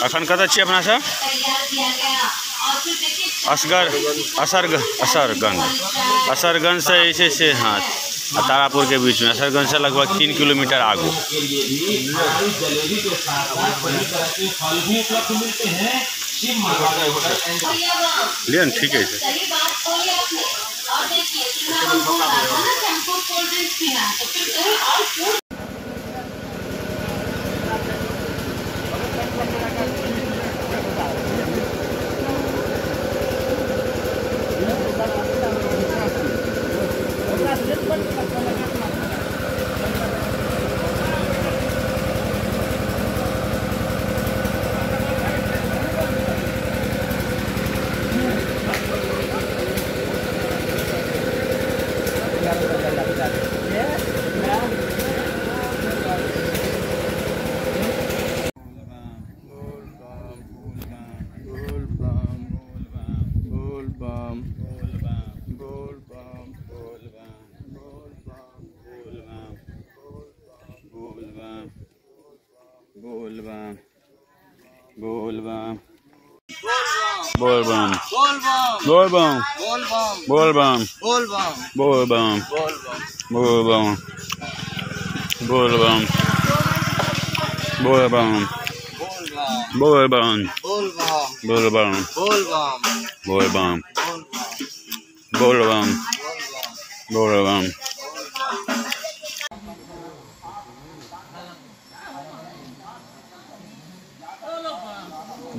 अखन कत छी अपना सब असरगंज से हाँ तारापुर के बीच में असरगंज से लगभग 3 किलोमीटर आगू। लियन ठीक है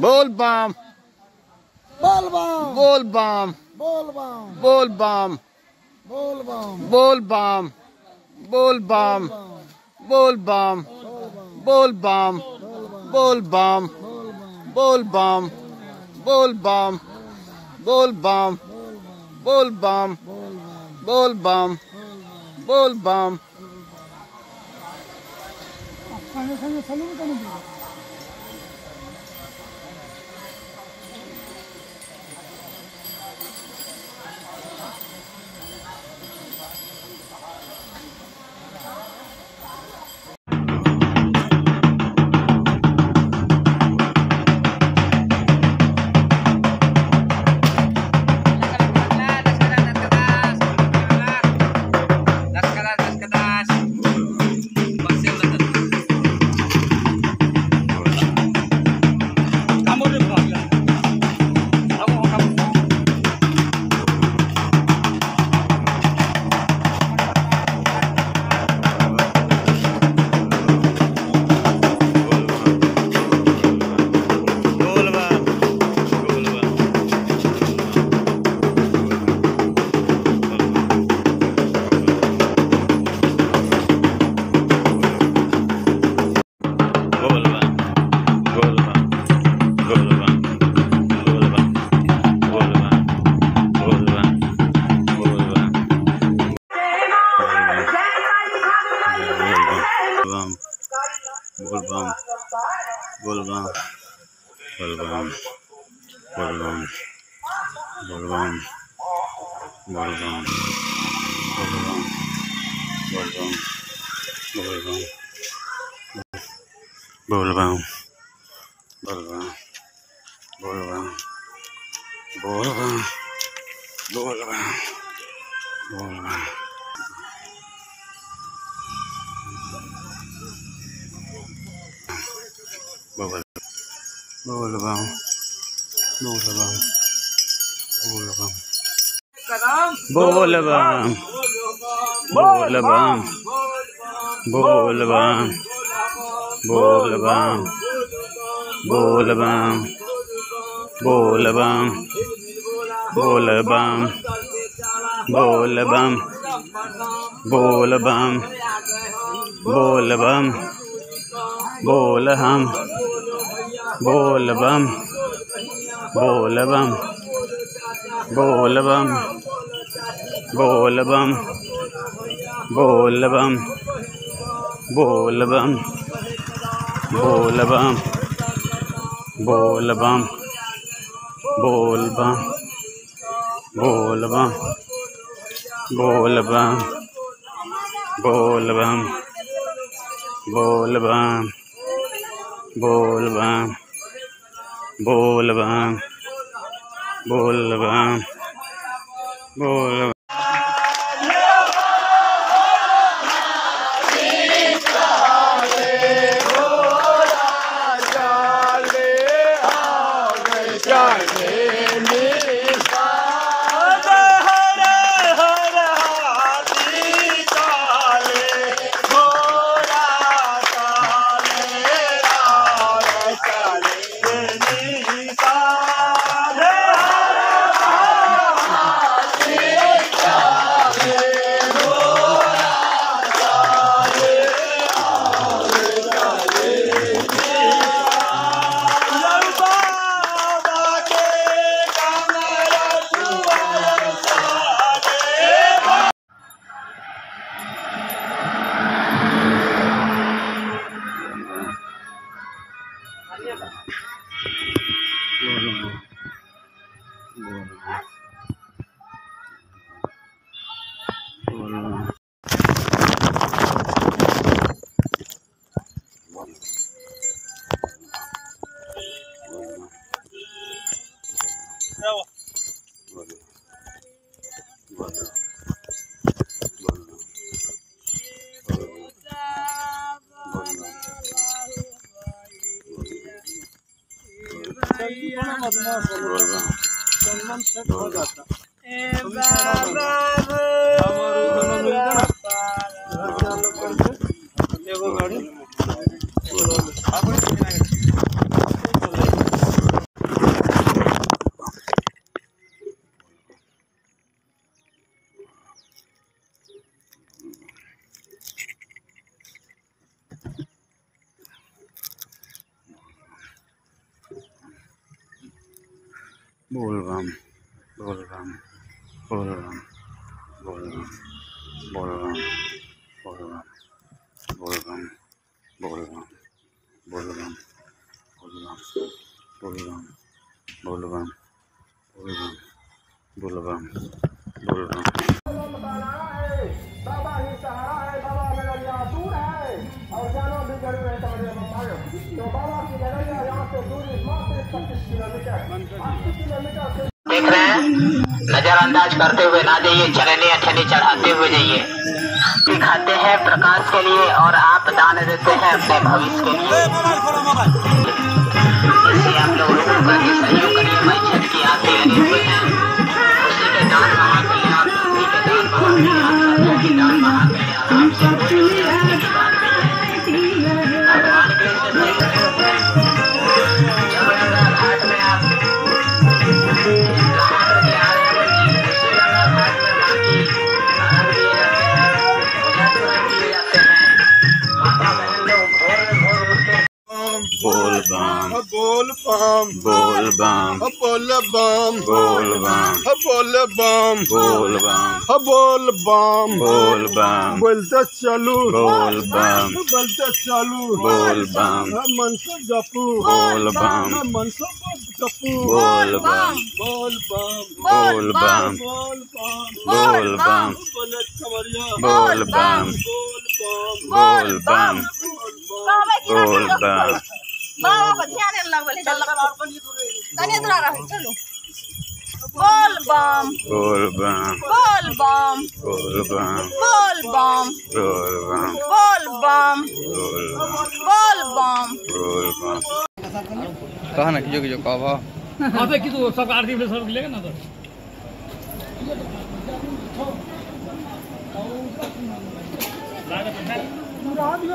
बोल बम बोल बम बोल बम बोल बम बोल बम बोल बम बोल बम बोल बम बोल बम बोल बम बोल बम बोल बम बोल बम बोल बम बोल बम बोल बम बोल बम बोल बम बोल बम बोल बम बोल बम बोल बम। बाबा ही सहारा है, बाबा मेरा यहाँ दूर है और जाना भी जरूर है। तो बाबा की नगरिया यहाँ से दूर मात्र 25 किलोमीटर देख रहे हैं, नजरअंदाज करते हुए ना जाइए, चरनी अठनी चढ़ाते हुए जाइए। दिखाते हैं प्रकाश के लिए और आप दान देते हैं अपने भविष्य के लिए। इसी आप लोग सहयोग करिए। भाई छठ की आरती लगे हुए हैं, उसी के दान बहा के लिए आप सभी के दान बहा के लिए आप सबों की दान बहा के लिए आराम से कोई ऐसी बात नहीं है। भगवान के लिए जब घाट में आप बोल बम बोल बम बोल बम बोल बम बोल बम बोल बम बोल बम बोल बम बोल बम बोलते चलू बोल बम बोलते चलू बोल बम मन से जपू बोल बम मन से जपू बोल बम बोल बम बोल बम बोल बम बोल बम बोल बम बोल बम। बाबा को ध्यान लगले कने दूर रहो चलो। बोल बम बोल बम बोल बम बोल बम बोल बम बोल बम बोल बम बोल बम बोल बम। कहा ना किजो किजो कह हाँ तो किस सब आरती में सब लेगा ना तो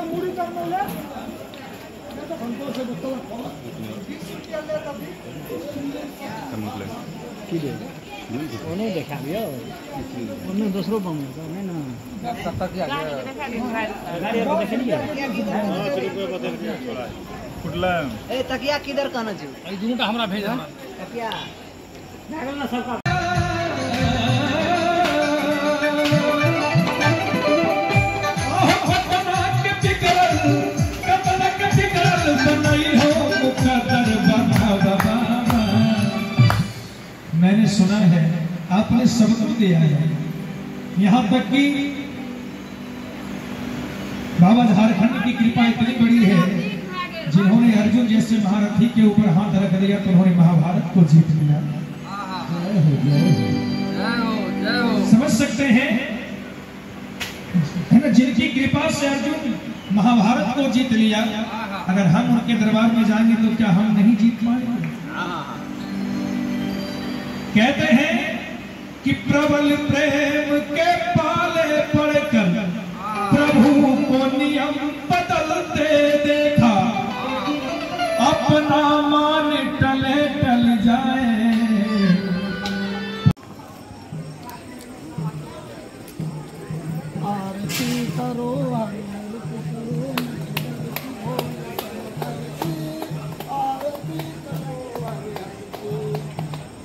मुड़ी करना है देखा दूसरों बम है ना तकिया किधर कहना चाहिए हमरा भेज तकिया मैंने सुना है आपने सबको दिया है, यहाँ तक कि बाबा झारखंड की कृपा इतनी बड़ी है, जिन्होंने अर्जुन जैसे महारथी के ऊपर हाथ रख दिया तो उन्होंने महाभारत को जीत लिया। समझ सकते हैं है ना, जिनकी कृपा से अर्जुन महाभारत को जीत लिया, अगर हम उनके दरबार में जाएंगे तो क्या हम नहीं जीत पाएंगे? कहते हैं कि प्रबल प्रेम के पाले पड़कर प्रभु को नियम बदलते देखा, अपना मान टले टल जाए। आरती करो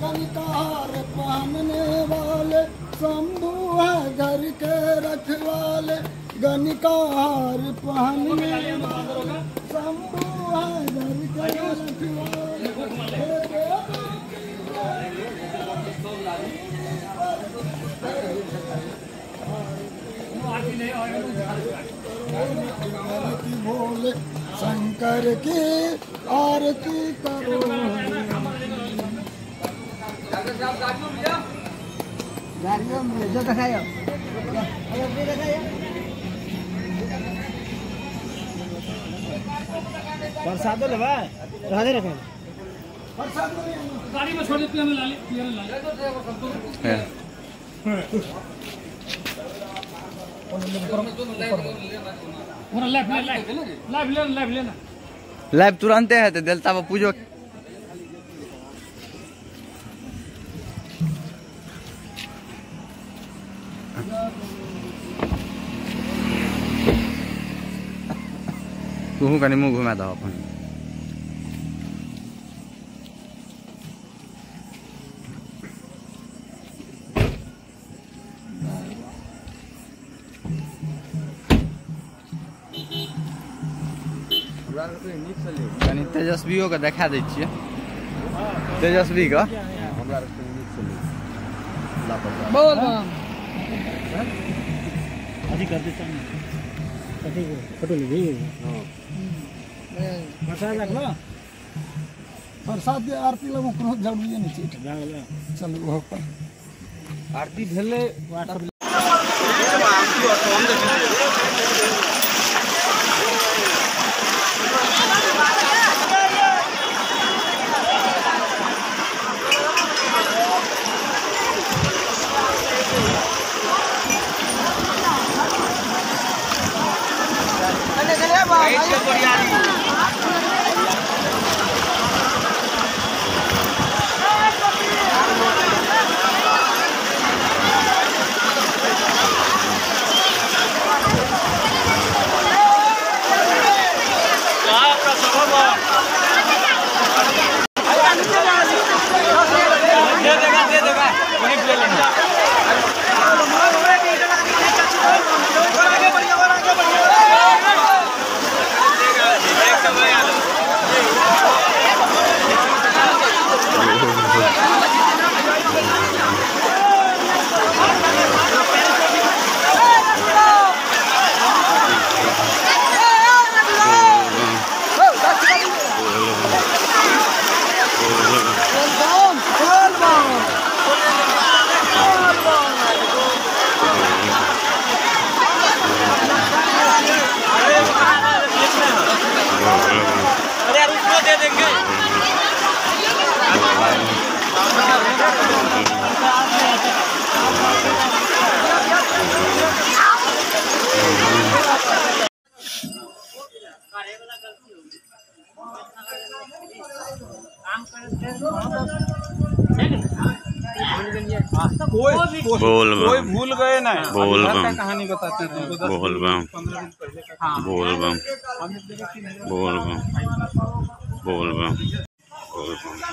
कनिकार पहनने वाले शंभु है घर के रखवाले, गनिकार पहनने वाले शंभु है घर के रखवाले। बोले शंकर की आरती करो। जो दिखाया प्रसाद लेवा राधे रखे गाड़ी में छोड़ दे पियानो ला ले लाइव तुरंत है तो दिलता वो पूजो तू कहीं मुँह घुमा दो अपन कनी तेजस्वियों के देखा दै छियै तेजस्वी का बोल बम अभी कर देता हूं कथी को फोटो ले गई हां मसाला लगवा प्रसाद के आरती लगो कोनो जरूरी नहीं छै चल वो पर आरती भेले व्हाट्सएप कोई भूल गए ना बोल बम कहानी बताते हैं बोल बम बोल बम बोल बम बोल बम बोल बम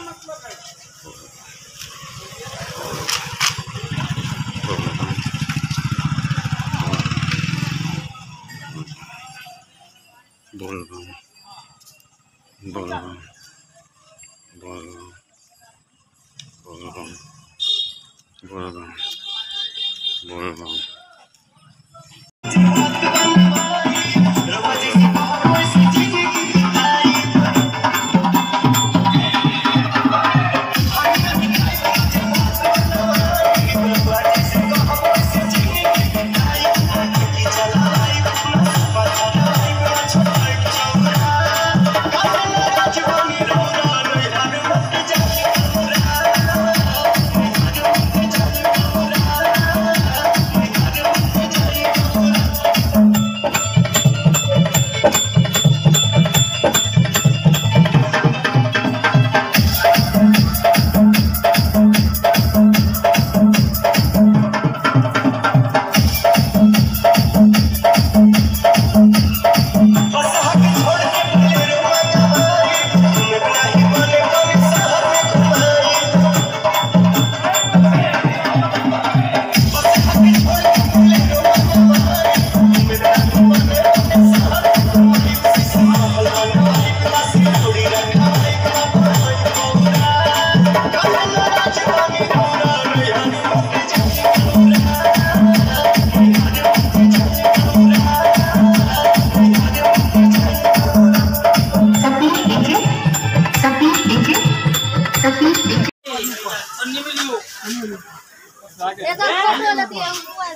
बोल बम बोल बम बोल बम बोल बम बोल बम बोल बम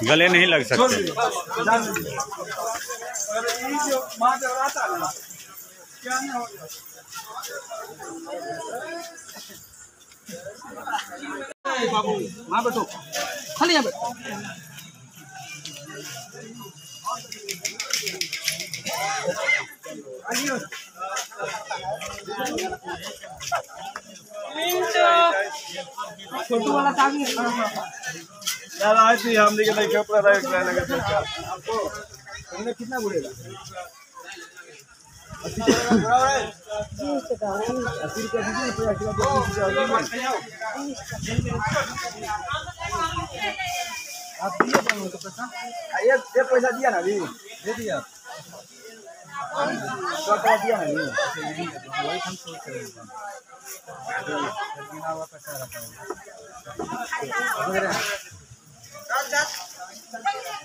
गले नहीं लग सकते। बाबू माँ बैठो खाली यहाँ बैठो। छोटू वाला चाबी यार आज ही हम लेके नहीं कपड़ा राइट लाइन लगा सकता आपको तुमने कितना बुड़ेगा 80 रुपया आप दिए पैसा ये पैसा दिया ना अभी दे दिया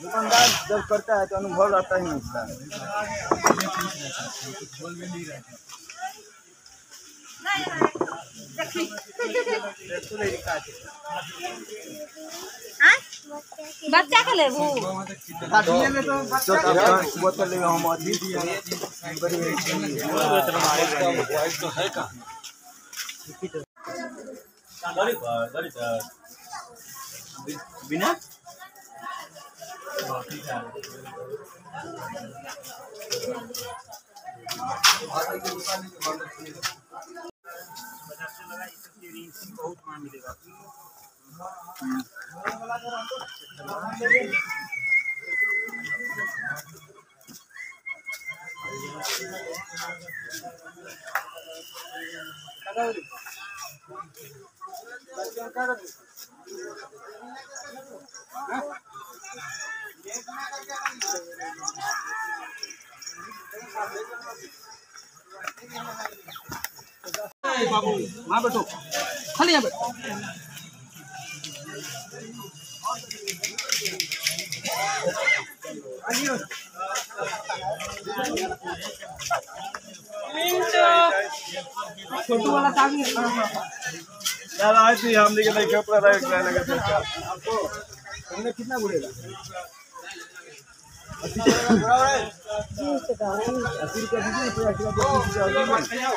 दुकानदार जब करता है तो अनुभव रहता ही उसका। बच्चा के लेबू बोतल हम अभी बिना बाबू वहाँ बैठो खाली यहाँ बैठो छोटू वाला काफी यार आज ही हम लेके नहीं कपड़ा रख लेने का आपको हमने कितना बोलेगा 80 रुपया दीजिए 50 रुपया